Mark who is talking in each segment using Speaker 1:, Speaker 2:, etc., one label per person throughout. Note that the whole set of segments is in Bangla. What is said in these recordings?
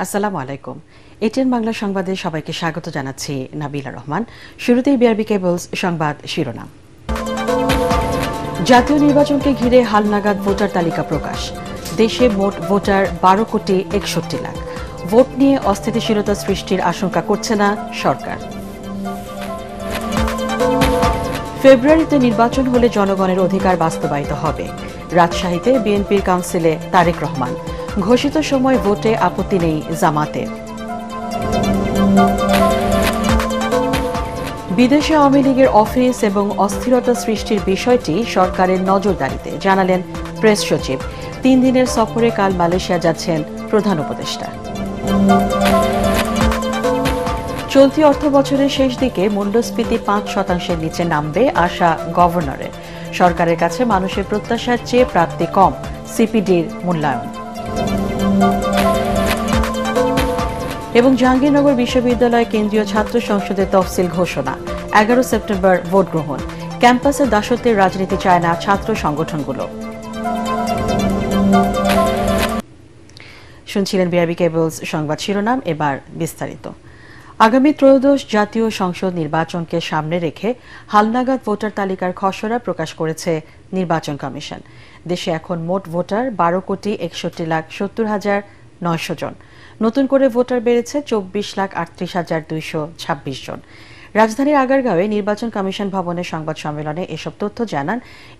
Speaker 1: আসসালামু আলাইকুম। এটিএন বাংলা সংবাদে সবাইকে স্বাগত জানাচ্ছি নাবিলা রহমান। শুরুতেই বিআরবি কেবলস সংবাদ শিরোনাম। জাতীয় নির্বাচনকে ঘিরে হালনাগাদ ভোটার তালিকা প্রকাশ। দেশে মোট ভোটার 12,61,00,000। ভোট নিয়ে অস্থিতিশীলতা সৃষ্টির আশঙ্কা করছে না সরকার। ফেব্রুয়ারিতে নির্বাচন হলে জনগণের অধিকার বাস্তবায়িত হবে। রাজশাহীতে বিএনপির কাউন্সিলে তারেক রহমান। ঘোষিত সময় ভোটে আপত্তি নেই জামাতের। বিদেশে আওয়ামী লীগের অফিস এবং অস্থিরতা সৃষ্টির বিষয়টি সরকারের নজরদারিতে, জানালেন প্রেস সচিব। 3 দিনের সফরে কাল মালয়েশিয়া যাচ্ছেন প্রধান উপদেষ্টা। চলতি অর্থ বছরের শেষ দিকে মূল্যস্ফীতি 5% নিচে নামবে আশা গভর্নরের। সরকারের কাছে মানুষের প্রত্যাশার চেয়ে প্রাপ্তি কম, সিপিডির মূল্যায়ন। এবং জাহাঙ্গীরনগর বিশ্ববিদ্যালয় কেন্দ্রীয় ছাত্র সংসদের তফসিল ঘোষণা। 11 সেপ্টেম্বর ভোট গ্রহণ। ক্যাম্পাসে দাসত্বের রাজনীতি চায় না ছাত্র সংগঠনগুলো। শুনছিলেন বিআরবি কেবলস সংবাদ শিরোনাম, এবার বিস্তারিত। আগামী ত্রয়োদশ জাতীয় সংসদ নির্বাচনকে সামনে রেখে হালনাগাদ ভোটার তালিকার খসড়া প্রকাশ করেছে নির্বাচন কমিশন। দেশে এখন মোট ভোটার 12,61,70,900 জন। নতুন করে ভোটার বেড়েছে 24,38,226 জন। রাজধানীর আগারগাঁওয়ে নির্বাচন কমিশন ভবনের সংবাদ সম্মেলনে এসব তথ্য জানান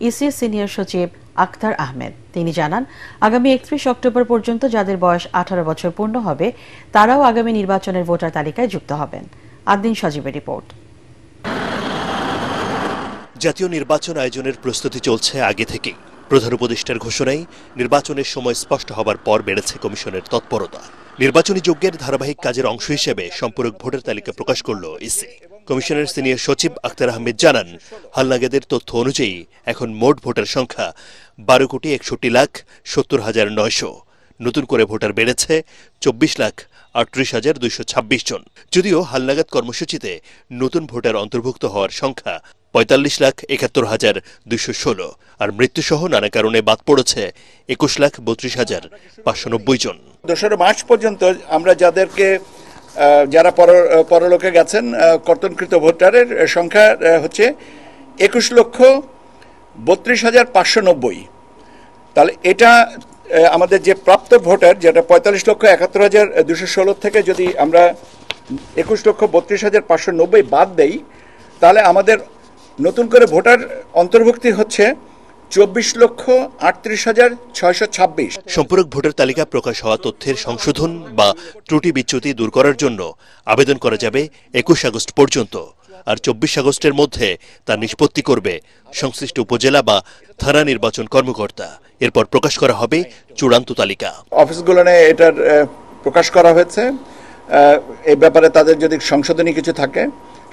Speaker 1: ইসির সিনিয়র সচিব আখতার আহমেদ। তিনি জানান, আগামী 31 অক্টোবর পর্যন্ত যাদের বয়স 18 বছর পূর্ণ হবে তারাও আগামী নির্বাচনের ভোটার তালিকায় যুক্ত হবেন। আদিন সজীবের রিপোর্ট।
Speaker 2: জাতীয় নির্বাচন আয়োজনের প্রস্তুতি চলছে আগে থেকেই। প্রধান উপদেষ্টার ঘোষণায় নির্বাচনের সময় স্পষ্ট হবার পর বেড়েছে কমিশনের তৎপরতা। নির্বাচনী যজ্ঞের ধারাবাহিক কাজের অংশ হিসেবে সম্পূরক ভোটার তালিকা প্রকাশ করল ইসি। কমিশনের সিনিয়র সচিব আখতার আহমেদ জানান, হালনাগাদের তথ্য অনুযায়ী এখন মোট ভোটার সংখ্যা 12,61,70,900। নতুন করে ভোটার বেড়েছে 24,38,226 জন। যদিও হালনাগাদ কর্মসূচিতে নতুন ভোটার অন্তর্ভুক্ত হওয়ার সংখ্যা 45,71,216, আর মৃত্যুসহ নানা কারণে বাদ পড়েছে 21,32,590 জন।
Speaker 3: 2 মার্চ পর্যন্ত আমরা যারা পরলোকে গেছেন কর্তনকৃত ভোটারের সংখ্যা হচ্ছে 21,32,590। তাহলে এটা আমাদের যে প্রাপ্ত ভোটার, যেটা 45,71,216 থেকে যদি আমরা 21,32,590 বাদ দেই, তাহলে আমাদের নতুন করে ভোটার অন্তর্ভুক্তি হচ্ছে 24,38,626।
Speaker 2: সম্পূরক ভোটার তালিকা প্রকাশ হওয়া তথ্যের সংশোধন বা ত্রুটি বিচ্যুতি দূর করার জন্য আবেদন করা যাবে 21 আগস্ট পর্যন্ত, আর 24 আগস্টের মধ্যে তা নিষ্পত্তি করবে সংশ্লিষ্ট উপজেলা বা থানা নির্বাচন কর্মকর্তা। এরপর প্রকাশ করা হবে চূড়ান্ত তালিকা।
Speaker 3: অফিসগুলো এটার প্রকাশ করা হয়েছে। এই ব্যাপারে তাদের যদি সংশোধনী কিছু থাকে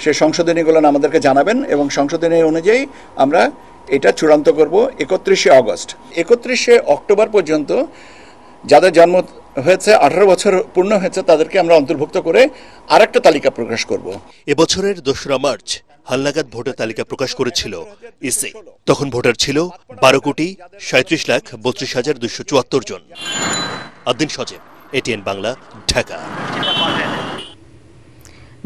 Speaker 3: সেই সংশোধনীগুলো আমাদেরকে জানাবেন এবং সংশোধনী অনুযায়ী আমরা এটা চূড়ান্ত করব 31 আগস্ট। 31 অক্টোবর পর্যন্ত যাদের জন্ম হয়েছে 18 বছর পূর্ণ হয়েছে তাদেরকে আমরা অন্তর্ভুক্ত করে আরেকটা তালিকা প্রকাশ করব।
Speaker 2: এবছরের 2 মার্চ হালনাগাদ ভোটার তালিকা প্রকাশ করেছিল ইসি। তখন ভোটার ছিল 12,37,32,274 জন। আদিন সজীব, এটিএন বাংলা, ঢাকা।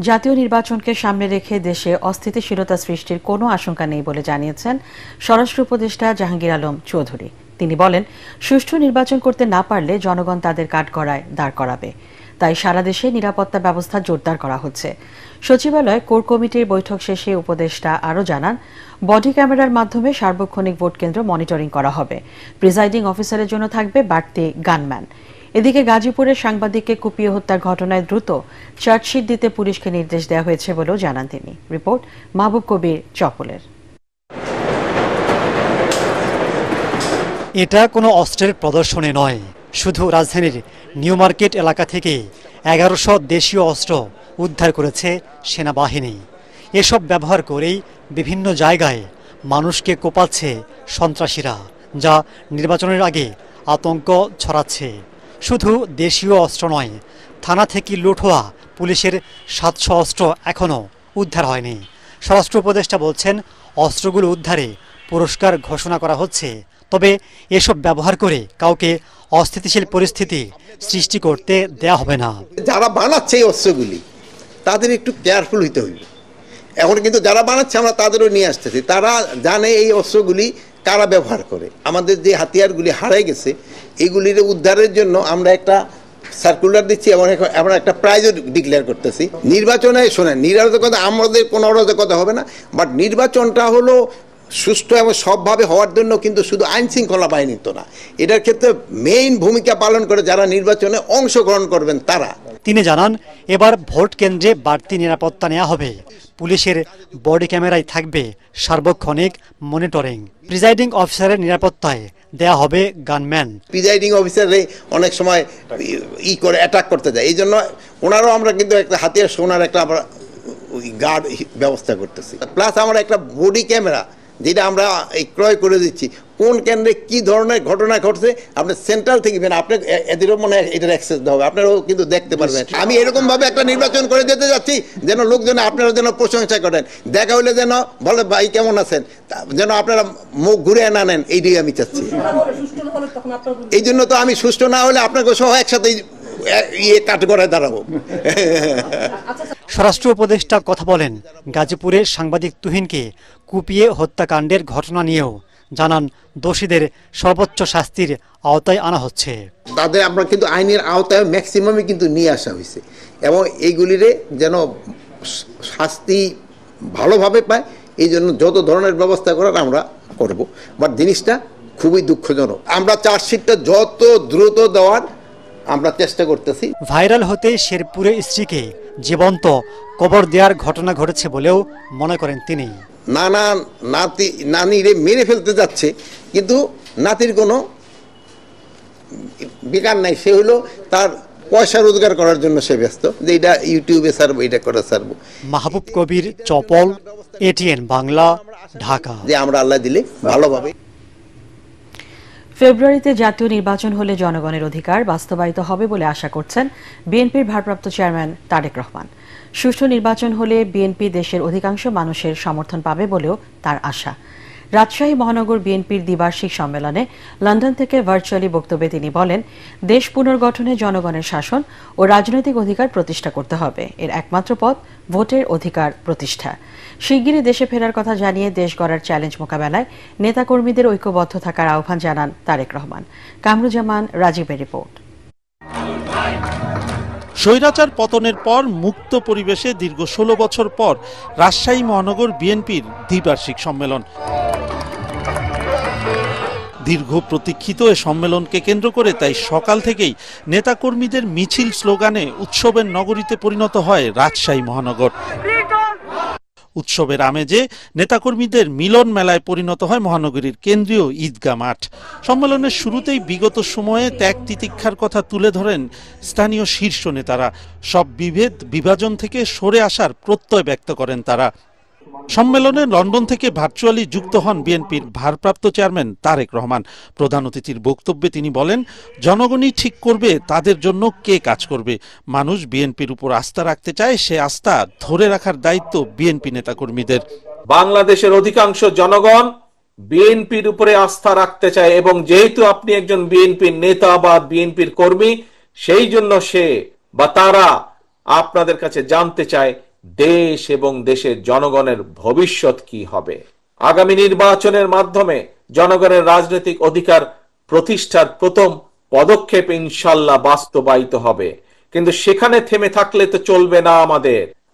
Speaker 1: জাতীয় নির্বাচনকে সামনে রেখে দেশে অস্থিতিশীলতা সৃষ্টির কোনো আশঙ্কা নেই বলে জানিয়েছেন স্বরাষ্ট্র উপদেষ্টা জাহাঙ্গীর আলম চৌধুরী। তিনি বলেন, সুষ্ঠু নির্বাচন করতে না পারলে জনগণ তাদের কাঠগড়ায় দাঁড় করাবে। তাই সারা দেশে নিরাপত্তা ব্যবস্থা জোরদার করা হচ্ছে। সচিবালয় কোর কমিটির বৈঠক শেষে উপদেষ্টা আরও জানান, বডি ক্যামেরার মাধ্যমে সার্বক্ষণিক ভোট কেন্দ্র মনিটরিং করা হবে। প্রিজাইডিং অফিসারের জন্য থাকবে বাড়তি গানম্যান। এদিকে গাজীপুরের সাংবাদিককে কুপিয়ে হত্যার ঘটনায় দ্রুত চার্জশিট দিতে পুলিশকে নির্দেশ দেওয়া হয়েছে বলেও জানান তিনি। রিপোর্ট মাহবুব কবির চপলের।
Speaker 4: এটা কোনো অস্ত্রের প্রদর্শনী নয়, শুধু রাজধানীর নিউ মার্কেট এলাকা থেকে 1100 দেশীয় অস্ত্র উদ্ধার করেছে সেনাবাহিনী। এসব ব্যবহার করেই বিভিন্ন জায়গায় মানুষকে কোপাচ্ছে সন্ত্রাসীরা, যা নির্বাচনের আগে আতঙ্ক ছড়াচ্ছে। শুধু দেশীয় অস্ত্র নয়, থানা থেকে লুট হওয়া পুলিশের 700 অস্ত্র এখনও উদ্ধার হয়নি। স্বরাষ্ট্র উপদেষ্টা বলছেন, অস্ত্রগুলো উদ্ধারে পুরস্কার ঘোষণা করা হচ্ছে তবে এসব ব্যবহার করে কাউকে অস্থিতিশীল পরিস্থিতি সৃষ্টি করতে দেয়া হবে না।
Speaker 5: যারা বানাচ্ছে এই অস্ত্রগুলি তাদের একটু কেয়ারফুল হইতে হইবে। এখন কিন্তু যারা বানাচ্ছে আমরা তাদেরও নিয়ে আসতেছি, তারা জানে এই অস্ত্রগুলি কারা ব্যবহার করে। আমাদের যে হাতিয়ারগুলি হারাই গেছে এগুলির উদ্ধারের জন্য আমরা একটা সার্কুলার দিচ্ছি এবং আমরা একটা প্রাইজও ডিক্লেয়ার করতেছি। নির্বাচনে শোনেন, নিরাপত্তা আমাদের কোনো অরাজকতা হবে না, বাট নির্বাচনটা হলো সুষ্ঠু এবং সবভাবে হওয়ার জন্য কিন্তু শুধু আইন শৃঙ্খলা বাহিনী তো না, এটার ক্ষেত্রে মেইন ভূমিকা পালন করে যারা নির্বাচনে অংশগ্রহণ করবেন তারা।
Speaker 4: তিনি জানান, এবার ভোট কেন্দ্রে বাড়তি নিরাপত্তা নেওয়া হবে। পুলিশের বডি ক্যামেরায় থাকবে সার্বক্ষণিক মনিটরিং। প্রিজাইডিং অফিসারের নিরাপত্তায় দেয়া হবে গানম্যান।
Speaker 5: প্রিজাইডিং অফিসারে অনেক সময় করে অ্যাটাক করতে যায়, এই জন্য ওনারাও আমরা কিন্তু একটা হাতিয়ার সোনার একটা আমরা গার্ড ব্যবস্থা করতেছি। প্লাস আমরা একটা বডি ক্যামেরা যেটা আমরা ক্রয় করে দিচ্ছি, কোন কেন্দ্রে কি ধরনের ঘটনা ঘটছে আপনি সেন্ট্রাল থেকে আপনি এদেরও মনে হয় এটার অ্যাক্সেস দেওয়া হবে, আপনারাও কিন্তু দেখতে পারবেন। আমি এরকম ভাবে একটা নির্বাচন করে যেতে যাচ্ছি যেন লোকজন আপনারা যেন প্রশংসা করেন, দেখা হলে যেন বলে ভাই কেমন আছেন, যেন আপনারা মুখ ঘুরে না নেন, এইটাই আমি চাচ্ছি। এই জন্য তো আমি সুষ্ঠু না হলে আপনাকে সহ একসাথে কাঠগড়ায় দাঁড়াবো।
Speaker 4: স্বরাষ্ট্র উপদেষ্টা কথা বলেন গাজীপুরে সাংবাদিক তুহিনকে কুপিয়ে হত্যাকাণ্ডের ঘটনা নিয়েও। জানান, দোষীদের সর্বোচ্চ শাস্তির আওতায় আনা হচ্ছে।
Speaker 5: তাদের আমরা কিন্তু আইনের আওতায় ম্যাক্সিমামই কিন্তু নিয়ে আসা হয়েছে এবং এইগুলিরে যেন শাস্তি ভালোভাবে পায়, এই জন্য যত ধরনের ব্যবস্থা করার আমরা করব। বাট জিনিসটা খুবই দুঃখজনক। আমরা চার্জশিটটা যত দ্রুত দেওয়ার আমরা চেষ্টা করতেছি।
Speaker 4: ভাইরাল হতে শেরপুরে স্ত্রীকে জীবন্ত কবর দেওয়ার ঘটনা ঘটেছে বলেও মনে করেন তিনি।
Speaker 5: নানা নানিরে মেরে ফেলতে যাচ্ছে, কিন্তু নাতির কোনো বেকার নাই, সে হলো তার পয়সা রোজগার করার জন্য সে ব্যস্ত, যে এটা ইউটিউবে ছাড়বো, এটা করে ছাড়বো।
Speaker 4: মাহবুব কবির, চপল, এটিএন বাংলা, ঢাকা।
Speaker 5: যে আমরা আল্লাহ দিলে ভালোভাবে।
Speaker 1: ফেব্রুয়ারিতে জাতীয় নির্বাচন হলে জনগণের অধিকার বাস্তবায়িত হবে বলে আশা করছেন বিএনপির ভারপ্রাপ্ত চেয়ারম্যান তারেক রহমান। সুষ্ঠু নির্বাচন হলে বিএনপি দেশের অধিকাংশ মানুষের সমর্থন পাবে বলেও তার আশা। রাজশাহী মহানগর বিএনপির দ্বিবার্ষিক সম্মেলনে লন্ডন থেকে ভার্চুয়ালি বক্তব্যে তিনি বলেন, দেশ পুনর্গঠনে জনগণের শাসন ও রাজনৈতিক অধিকার প্রতিষ্ঠা করতে হবে। এর একমাত্র পথ ভোটের অধিকার প্রতিষ্ঠা। শিগগিরই দেশে ফেরার কথা জানিয়ে দেশ গড়ার চ্যালেঞ্জ মোকাবেলায় নেতাকর্মীদের ঐক্যবদ্ধ থাকার আহ্বান জানান তারেক রহমান। কামরুজ্জামান রাজীবের রিপোর্ট।
Speaker 6: স্বৈরাচার পতনের পর মুক্ত পরিবেশে দীর্ঘ 16 বছর পর রাজশাহী মহানগর বিএনপির দ্বিবার্ষিক সম্মেলন। দীর্ঘ প্রতীক্ষিত এ সম্মেলনকে কেন্দ্র করে তাই সকাল থেকেই নেতাকর্মীদের মিছিল স্লোগানে উৎসবের নগরীতে পরিণত হয় রাজশাহী মহানগর। উৎসবের আমেজে নেতাকর্মীদের মিলন মেলায় পরিণত হয় মহানগরীর কেন্দ্রীয় ঈদগাহ মাঠ। সম্মেলনের শুরুতেই বিগত সময়ে ত্যাগ তিতিক্ষার কথা তুলে ধরেন স্থানীয় শীর্ষ নেতারা। সব বিভেদ বিভাজন থেকে সরে আসার প্রত্যয় ব্যক্ত করেন তারা। সম্মেলনে লন্ডন থেকে ভার্চুয়ালি যুক্ত হন বিএনপির ভারপ্রাপ্ত চেয়ারম্যান তারেক রহমান। প্রধান অতিথির বক্তব্যে তিনি বলেন, জনগণই ঠিক করবে তাদের জন্য কে কাজ করবে। মানুষ বিএনপির উপর আস্থা রাখতে চায়, সে আস্থা ধরে রাখার দায়িত্ব বিএনপি নেতাকর্মীদের।
Speaker 7: বাংলাদেশের অধিকাংশ জনগণ বিএনপির উপরে আস্থা রাখতে চায় এবং যেহেতু আপনি একজন বিএনপির নেতা বা বিএনপির কর্মী, সেই জন্য সে বা তারা আপনাদের কাছে জানতে চায় দেশ এবং দেশের জনগণের ভবিষ্যৎ কি হবে। আগামী নির্বাচনের মাধ্যমে জনগণের রাজনৈতিক অধিকার প্রতিষ্ঠার প্রথম পদক্ষেপ ইনশাল্লাহ বাস্তবায়িত হবে, কিন্তু সেখানে থেমে থাকলে তো চলবে না।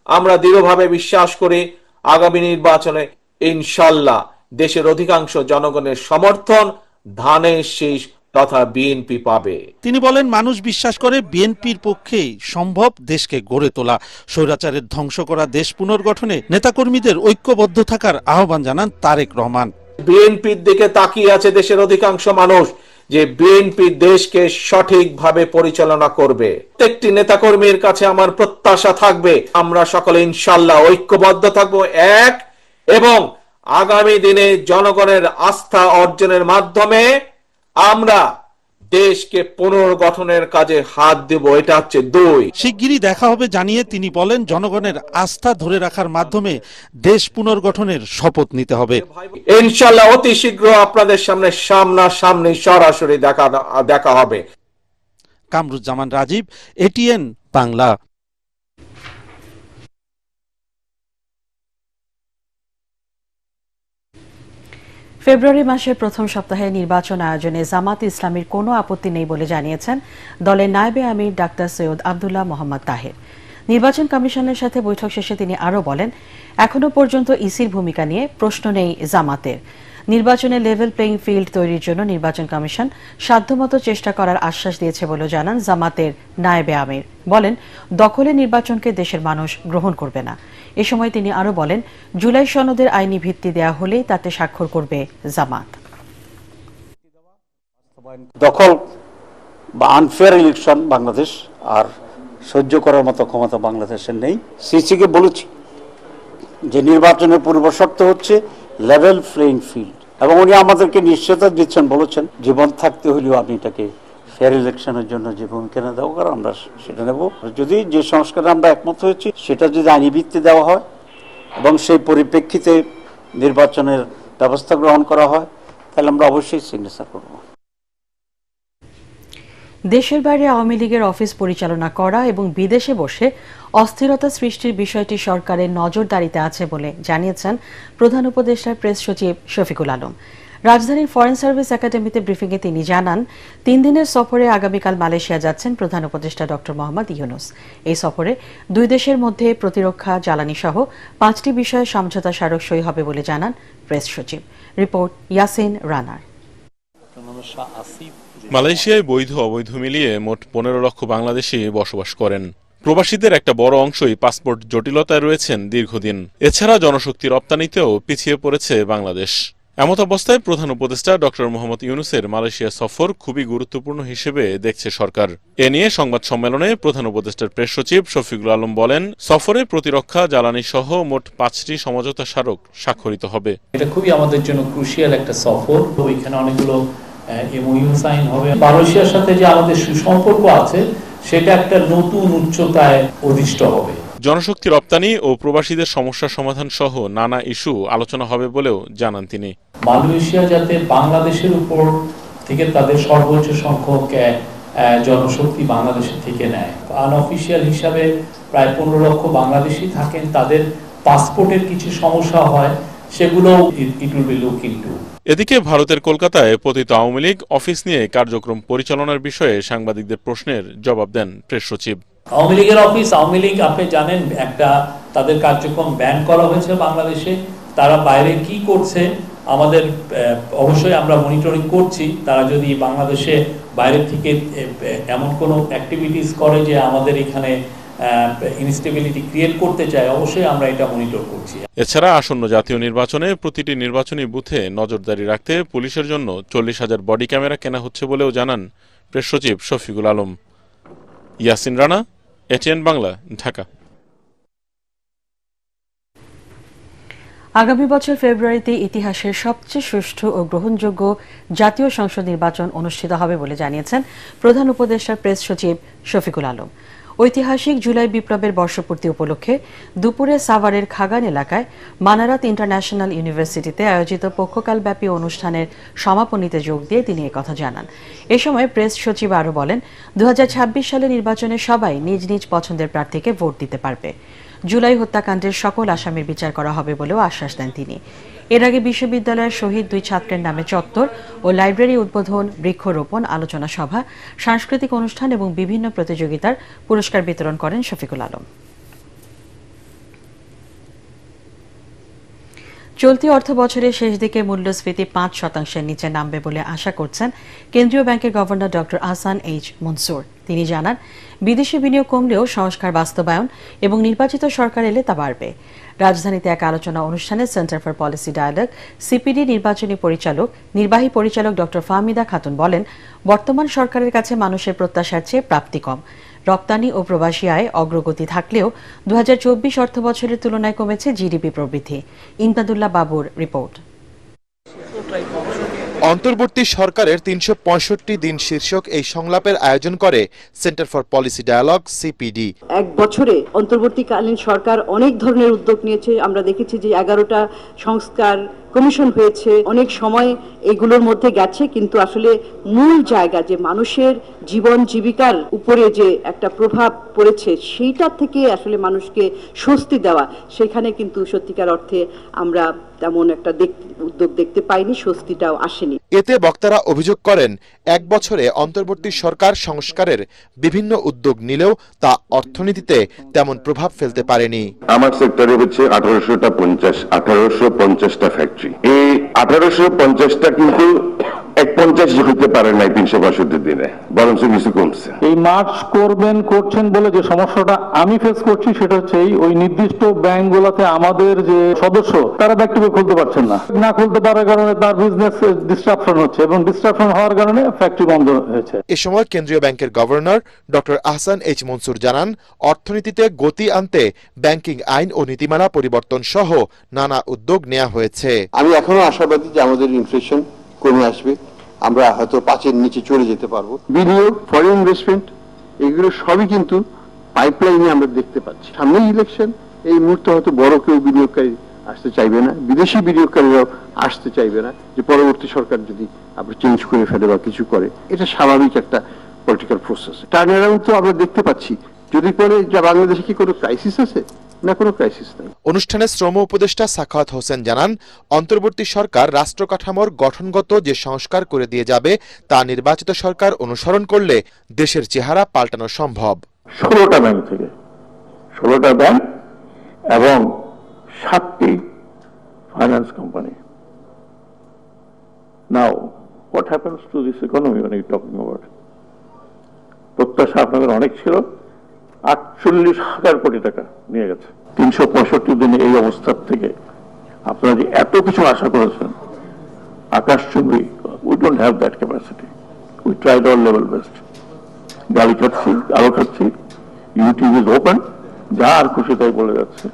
Speaker 7: আমরা দৃঢ়ভাবে বিশ্বাস করি আগামী নির্বাচনে ইনশাল্লাহ দেশের অধিকাংশ জনগণের সমর্থন ধানের শীষ তথা বিএনপি পাবে।
Speaker 6: তিনি বলেন, মানুষ বিশ্বাস করে বিএনপির পক্ষেই সম্ভব দেশকে গড়ে তোলা। স্বৈরাচারের ধ্বংস করা দেশ পুনর্গঠনে নেতাকর্মীদের ঐক্যবদ্ধ থাকার আহ্বান জানান তারেক রহমান।
Speaker 7: বিএনপির দিকে তাকিয়ে আছে দেশের অধিকাংশ মানুষ, যে বিএনপি দেশকে সঠিকভাবে পরিচালনা করবে। প্রত্যেকটি নেতাকর্মীর কাছে আমার প্রত্যাশা থাকবে আমরা সকলে ইনশাল্লাহ ঐক্যবদ্ধ থাকবো এক, এবং আগামী দিনে জনগণের আস্থা অর্জনের মাধ্যমে আমরা দেশকে পুনর্গঠনের কাজে হাত দেব, এটা হচ্ছে 2।
Speaker 6: শিগগিরই দেখা হবে জানিয়ে তিনি বলেন, জনগণের আস্থা ধরে রাখার মাধ্যমে দেশ পুনর্গঠনের শপথ নিতে হবে।
Speaker 7: ইনশাআল্লাহ অতি শীঘ্র আপনাদের সামনে সামনাসামনি সরাসরি দেখা হবে।
Speaker 6: কামরুজ্জামান রাজীব, এটিএন বাংলা।
Speaker 1: ফেব্রুয়ারি মাসের প্রথম সপ্তাহে নির্বাচন আয়োজনে জামাত ইসলামীর কোনো আপত্তি নেই বলে জানিয়েছেন দলের নায়েবে আমির ডাক্তার সৈয়দ আব্দুল্লাহ মোহাম্মদ তাহের। নির্বাচন কমিশনের সাথে বৈঠক শেষে তিনি আরও বলেন, এখনো পর্যন্ত ইসির ভূমিকা নিয়ে প্রশ্ন নেই জামাতের। নির্বাচনে লেভেল প্লেইং ফিল্ড তৈরির জন্য নির্বাচন কমিশন সাধ্যমতো চেষ্টা করার আশ্বাস দিয়েছে বলে জানান জামাতের নায়েবে আমির। বলেন, দখলে নির্বাচনকে দেশের মানুষ গ্রহণ করবে না। এ সময় তিনি আরও বলেন, জুলাই সনদের আইনি ভিত্তি দেয়া হলেই তাতে স্বাক্ষর করবে জামাত।
Speaker 8: দখল বা আনফেয়ার ইলেকশন বাংলাদেশ আর সহ্য করার মতো ক্ষমতা বাংলাদেশের নেই। সিসিকে বলেছি যে নির্বাচনের পূর্ব শর্ত হচ্ছে লেভেল প্লেইং ফিল্ড, এবং উনি আমাদেরকে নিশ্চয়তা দিচ্ছেন, বলেছেন জীবন থাকতে হলেও আপনি এটাকে ফেয়ার ইলেকশনের জন্য যে ভূমিকা না দেওয়া করা আমরা সেটা নেব। যদি যে সংস্কারে আমরা একমত হয়েছি সেটা যদি আইনি ভিত্তি দেওয়া হয় এবং সেই পরিপ্রেক্ষিতে নির্বাচনের ব্যবস্থা গ্রহণ করা হয়, তাহলে আমরা অবশ্যই সিগনেচার করব।
Speaker 1: দেশের বাইরে আওয়ামী লীগের অফিস পরিচালনা করা এবং বিদেশে বসে অস্থিরতা সৃষ্টির বিষয়টি সরকারের নজরদারিতে আছে বলে জানিয়েছেন প্রধান উপদেষ্টার প্রেস সচিব শফিকুল আলম। রাজধানীর ফরেন সার্ভিস একাডেমিতে ব্রিফিংয়ে তিনি জানান, 3 দিনের সফরে আগামীকাল মালয়েশিয়া যাচ্ছেন প্রধান উপদেষ্টা ডক্টর মোহাম্মদ ইউনূস। এই সফরে 2 দেশের মধ্যে প্রতিরক্ষা, জ্বালানি সহ 5টি বিষয়ে সমঝোতা স্মারক সই হবে বলে জানান প্রেস সচিব। রিপোর্ট ইয়াসিন রানার।
Speaker 9: মালয়েশিয়ায় বৈধ অবৈধ মিলিয়ে মোট 15 লক্ষ বাংলাদেশি বসবাস করেন। প্রবাসীদের একটা বড় অংশই পাসপোর্ট জটিলতায় রয়েছেন দীর্ঘদিন। এছাড়া জনশক্তি রপ্তানিতেও পিছিয়ে পড়েছে বাংলাদেশ। এমত অবস্থায় প্রধান উপদেষ্টা ডক্টর মোহাম্মদ ইউনূসের মালয়েশিয়া সফর খুবই গুরুত্বপূর্ণ হিসেবে দেখছে সরকার। এ নিয়ে সংবাদ সম্মেলনে প্রধান উপদেষ্টার প্রেস সচিব শফিকুল আলম বলেন, সফরে প্রতিরক্ষা, জ্বালানি সহ মোট 5টি সমঝোতা স্মারক স্বাক্ষরিত হবে।
Speaker 10: এটা খুবই আমাদের জন্য ক্রুশিয়াল একটা সফর। এখানে অনেকগুলো এমওইউ সাইন হবে। মালয়েশিয়ার সাথে যে আমাদের সুসম্পর্ক আছে সেটা একটা নতুন উচ্চতায় অধিষ্ঠ হবে।
Speaker 9: জনশক্তি রপ্তানি ও প্রবাসীদের সমস্যা সমাধান সহ নানা ইস্যু আলোচনা হবে বলেও জানান তিনি।
Speaker 10: মালয়েশিয়া যাতে বাংলাদেশের উপর থেকে তাদের সর্বোচ্চ সংখ্যক জনশক্তি বাংলাদেশের থেকে নেয়। আনঅফিশিয়াল হিসাবে প্রায় 15 লক্ষ বাংলাদেশি থাকেন, তাদের পাসপোর্টের কিছু সমস্যা হয়, সেগুলো it will be look into.
Speaker 9: এদিকে ভারতের কলকাতায় পতিত আওয়ামী লীগ অফিস নিয়ে কার্যক্রম পরিচালনার বিষয়ে সাংবাদিকদের প্রশ্নের জবাব দেন প্রেস সচিব।
Speaker 10: আওয়ামী লীগের অফিস, আওয়ামী লীগ আপনি জানেন একটা তাদের কার্যক্রম ব্যান করা হয়েছে বাংলাদেশে। তারা বাইরে কি করছে আমাদের অবশ্যই আমরা মনিটরিং করছি। তারা যদি বাংলাদেশে বাইরে থেকে এমন কোনো অ্যাক্টিভিটিস করে যে আমাদের এখানে ইনস্টেবিলিটি ক্রিয়েট করতে চায়, অবশ্যই আমরা এটা মনিটর করছি।
Speaker 9: এছাড়া আসন্ন জাতীয় নির্বাচনে প্রতিটি নির্বাচনী বুথে নজরদারি রাখতে পুলিশের জন্য 40,000 বডি ক্যামেরা কেনা হচ্ছে বলেও জানান প্রেস সচিব শফিকুল আলম। ইয়াসিন রানা, এটিএন বাংলা, ঢাকা।
Speaker 1: আগামী বছর ফেব্রুয়ারিতে ইতিহাসের সবচেয়ে সুষ্ঠু ও গ্রহণযোগ্য জাতীয় সংসদ নির্বাচন অনুষ্ঠিত হবে বলে জানিয়েছেন প্রধান উপদেষ্টার প্রেস সচিব শফিকুল আলম। ঐতিহাসিক জুলাই বিপ্লবের বর্ষপূর্তি উপলক্ষে দুপুরে সাভারের খাগান এলাকায় মানারাত ইন্টারন্যাশনাল ইউনিভার্সিটিতে আয়োজিত পক্ষকালব্যাপী অনুষ্ঠানের সমাপনীতে যোগ দিয়ে তিনি একথা জানান। এ সময় প্রেস সচিব আরও বলেন, 2026 সালে নির্বাচনে সবাই নিজ নিজ পছন্দের প্রার্থীকে ভোট দিতে পারবে। জুলাই হত্যাকাণ্ডের সকল আসামির বিচার করা হবে বলেও আশ্বাস দেন তিনি। এর আগে বিশ্ববিদ্যালয়ের শহীদ 2 ছাত্রের নামে চত্বর ও লাইব্রেরি উদ্বোধন, বৃক্ষরোপণ, আলোচনা সভা, সাংস্কৃতিক অনুষ্ঠান এবং বিভিন্ন প্রতিযোগিতার পুরস্কার বিতরণ করেন শফিকুল আলম। চলতি অর্থ বছরের শেষ দিকে মূল্যস্ফীতি 5% নিচে নামবে বলে আশা করছেন কেন্দ্রীয় ব্যাংকের governor doctor Ahsan H Mansur. তিনি জানান, বিদেশি বিনিয়োগ কমলেও সংস্কার বাস্তবায়ন এবং নির্বাচিত সরকার এলে তা বাড়বে। রাজধানীতে এক আলোচনা অনুষ্ঠানে centre for policy dialogue CPD নির্বাহী পরিচালক ডক্টর ফাহমিদা খাতুন বলেন, বর্তমান সরকারের কাছে মানুষের প্রত্যাশার চেয়ে প্রাপ্তি কম। রপ্তানি ও প্রবাসী আয় অগ্রগতি থাকলেও 2024 অর্থ বছরের তুলনায় কমেছে জিডিপি প্রবৃদ্ধি। ইমদাদুল্লাহ বাবুর রিপোর্ট।
Speaker 11: অন্তর্বর্তী সরকারের ৩৬৫ দিন শীর্ষক এই সংলাপের আয়োজন করে centre for policy dialogue CPD.
Speaker 12: এক বছরে অন্তর্বর্তীকালীন সরকার অনেক ধরনের উদ্যোগ নিয়েছে। আমরা দেখেছি যে 11টা সংস্কার কমিশন হয়েছে, অনেক সময় এগুলোর মধ্যে গেছে, কিন্তু আসলে মূল জায়গা যে মানুষের জীবন জীবিকার উপরে যে একটা প্রভাব পড়েছে সেইটা থেকে আসলে মানুষকে স্বস্তি দেওয়া, সেখানে কিন্তু সত্যিকার অর্থে আমরা তেমন একটা উদ্যোগ দেখতে পাইনি, স্বস্তিটাও আসেনি।
Speaker 11: এতে বক্তারা অভিযোগ করেন, এক বছরে অন্তর্বর্তী সরকার সংস্কারের বিভিন্ন উদ্যোগ নিলেও তা অর্থনীতিতে তেমন প্রভাব ফেলতে পারেনি।
Speaker 13: আমার সেক্টরে হচ্ছে 1850টা ফ্যাক্টরি। এই 1850টা কিন্তু 150 হইতে পারে নাই 365 দিনে, বরং কিছু কমছে।
Speaker 14: এই মার্চ করছেন বলে যে সমস্যাটা আমি ফেস করছি সেটা হচ্ছে ওই নির্দিষ্ট ব্যাংকগুলোতে আমাদের যে সদস্য তারা ব্যাংকটিকে খুলতে পারছেন না খুলতে পারার কারণে তার বিজনেস ডিসরাপশন হচ্ছে এবং ডিসরাপশন হওয়ার কারণে ফ্যাক্টরি বন্ধ হয়েছে।
Speaker 11: এ সময় কেন্দ্রীয় ব্যাংকের governor doctor Ahsan H Mansur জানান, অর্থনীতিতে গতি আনতে ব্যাংকিং আইন ও নীতিমালা পরিবর্তন সহ নানা উদ্যোগ নেওয়া হয়েছে।
Speaker 15: আমি এখনো আশাবাদী যে আমাদের ইনফ্লেশন কমে আসবে, আমরা হয়তো 5-এর নিচে চলে যেতে পারবো। বিনিয়োগ, ফরেন ইনভেস্টমেন্ট, এগুলো সবই কিন্তু পাইপলাইনে আমরা দেখতে পাচ্ছি। সামনে ইলেকশন, এই মুহূর্তে হয়তো বড় কেউ বিনিয়োগকারী আসতে চাইবে না, বিদেশি বিনিয়োগকারীরাও আসতে চাইবে না, যে পরবর্তী সরকার যদি আবার চেঞ্জ করে ফেলে বা কিছু করে। এটা স্বাভাবিক একটা পলিটিক্যাল প্রসেস। টার্ন অ্যারাউন্ড তো আমরা দেখতে পাচ্ছি। যদি পরে বাংলাদেশে কি কোনো ক্রাইসিস আছে? না, কোনো ক্রাইসিস নেই।
Speaker 11: অনুষ্ঠানে শ্রম উপদেষ্টা সাখাওয়াত হোসেন জানান, অন্তর্বর্তী সরকার রাষ্ট্র কাঠামোর গঠনগত যে সংস্কার করে দিয়ে যাবে তা নির্বাচিত সরকার অনুসরণ করলে দেশের চেহারা পাল্টানো সম্ভব।
Speaker 14: 16টা ব্যাংক থেকে 16টা ব্যাংক এবং 7টি finance company. Now what happens to this economy when you talking about? প্রত্যাশা আপনাদের অনেক ছিল, 48,000 কোটি টাকা নিয়ে গেছে। 365 দিনে এই অবস্থার থেকে আপনারা যে এত কিছু আশা করেছেন আকাশচুম্বী, we don't have that capacity. We tried all level best. গালি খাচ্ছি, আলো খাচ্ছি, ইউটিউব ইজ ওপেন, যা আর খুশি তাই বলে যাচ্ছে,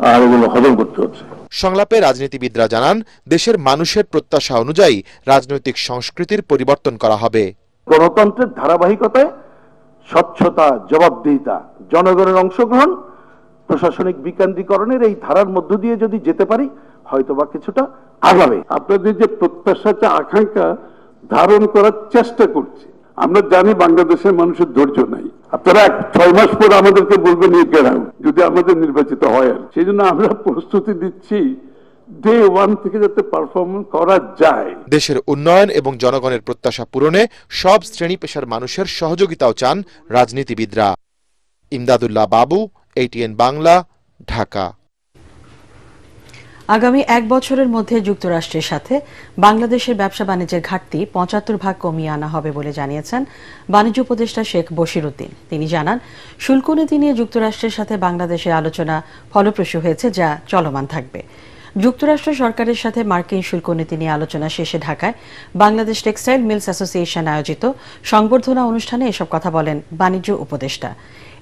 Speaker 14: আর এগুলো হজম করতে হচ্ছে।
Speaker 11: সংলাপে রাজনীতিবিদরা জানান, দেশের মানুষের প্রত্যাশা অনুযায়ী রাজনৈতিক সংস্কৃতির পরিবর্তন করা হবে।
Speaker 14: গণতন্ত্রের ধারাবাহিকতায় স্বচ্ছতা, জবাবদিহিতা, জনগণের অংশগ্রহণ, প্রশাসনিক বিকেন্দ্রীকরণের এই ধারার মধ্য দিয়ে যদি যেতে পারি হয়তোবা কিছুটা আগাবে। আপনাদের যে প্রত্যাশাটা, আকাঙ্ক্ষা ধারণ করার চেষ্টা করছি। আমরা জানি বাংলাদেশের মানুষের ধৈর্য নাই। আপনারা 6 মাস পর আমাদেরকে বলবেন এই গেরাও যদি আমাদের নির্বাচিত হয়, সেই জন্য আমরা প্রস্তুতি দিচ্ছি ডে 1 থেকে যাতে পারফরমেন্স করা যায়।
Speaker 11: দেশের উন্নয়ন এবং জনগণের প্রত্যাশা পূরণে সব শ্রেণী পেশার মানুষের সহযোগিতাও চান রাজনীতিবিদরা। ইমদাদুল্লাহ বাবু, ATN বাংলা, ঢাকা।
Speaker 1: আগামী 1 বছরের মধ্যে যুক্তরাষ্ট্রের সাথে বাংলাদেশের ব্যবসা বাণিজ্যের ঘাটতি 75% কমিয়ে আনা হবে বলে জানিয়েছেন বাণিজ্য উপদেষ্টা শেখ বশিরউদ্দিন। তিনি জানান, শুল্ক নীতি নিয়ে যুক্তরাষ্ট্রের সাথে বাংলাদেশের আলোচনা ফলপ্রসূ হয়েছে, যা চলমান থাকবে। যুক্তরাষ্ট্র সরকারের সাথে মার্কিন শুল্ক নীতি নিয়ে আলোচনা শেষে ঢাকায় বাংলাদেশ টেক্সটাইল মিলস অ্যাসোসিয়েশন আয়োজিত সংবর্ধনা অনুষ্ঠানে এসব কথা বলেন বাণিজ্য উপদেষ্টা।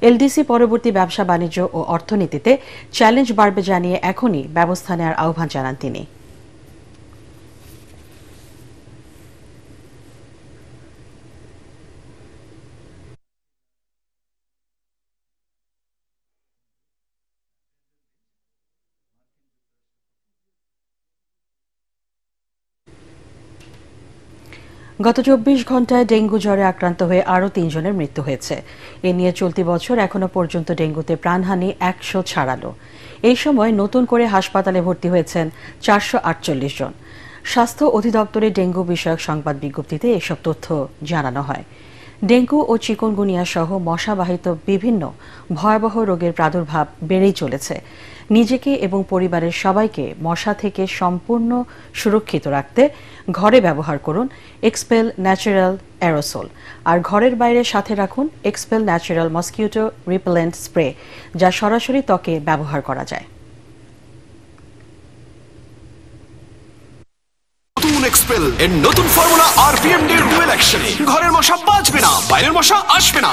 Speaker 1: এলডিসি পরবর্তী ব্যবসা বাণিজ্য ও অর্থনীতিতে চ্যালেঞ্জ বাড়বে জানিয়ে এখনই ব্যবস্থা নেওয়ার আহ্বান জানান তিনি। গত 24 ঘন্টায় ডেঙ্গু জ্বরে আক্রান্ত হয়ে আরও 3 জনের মৃত্যু হয়েছে। এ নিয়ে চলতি বছর এখনো পর্যন্ত ডেঙ্গুতে প্রাণহানি 100 ছাড়ালো। এই সময় নতুন করে হাসপাতালে ভর্তি হয়েছেন 448 জন। স্বাস্থ্য অধিদপ্তরের ডেঙ্গু বিষয়ক সংবাদ বিজ্ঞপ্তিতে এসব তথ্য জানানো হয়। ডেঙ্গু ও চিকুনগুনিয়া সহ মশাবাহিত বিভিন্ন ভয়াবহ রোগের প্রাদুর্ভাব বেড়েই চলেছে। নিজেকে এবং পরিবারের সবাইকে মশা থেকে সম্পূর্ণ সুরক্ষিত রাখতে ঘরে ব্যবহার করুন এক্সপেল ন্যাচারাল অ্যারোসোল, আর ঘরের বাইরে সাথে রাখুন expel natural mosquito repellent spray, যা সরাসরি ত্বকে ব্যবহার করা যায়।
Speaker 16: এক্সপেল এর নতুন ফর্মুলা আরপিএম ডি ডুয়েল অ্যাকশনে ঘরের মশা বাঁচবে না, বাইরের মশা আসবে না।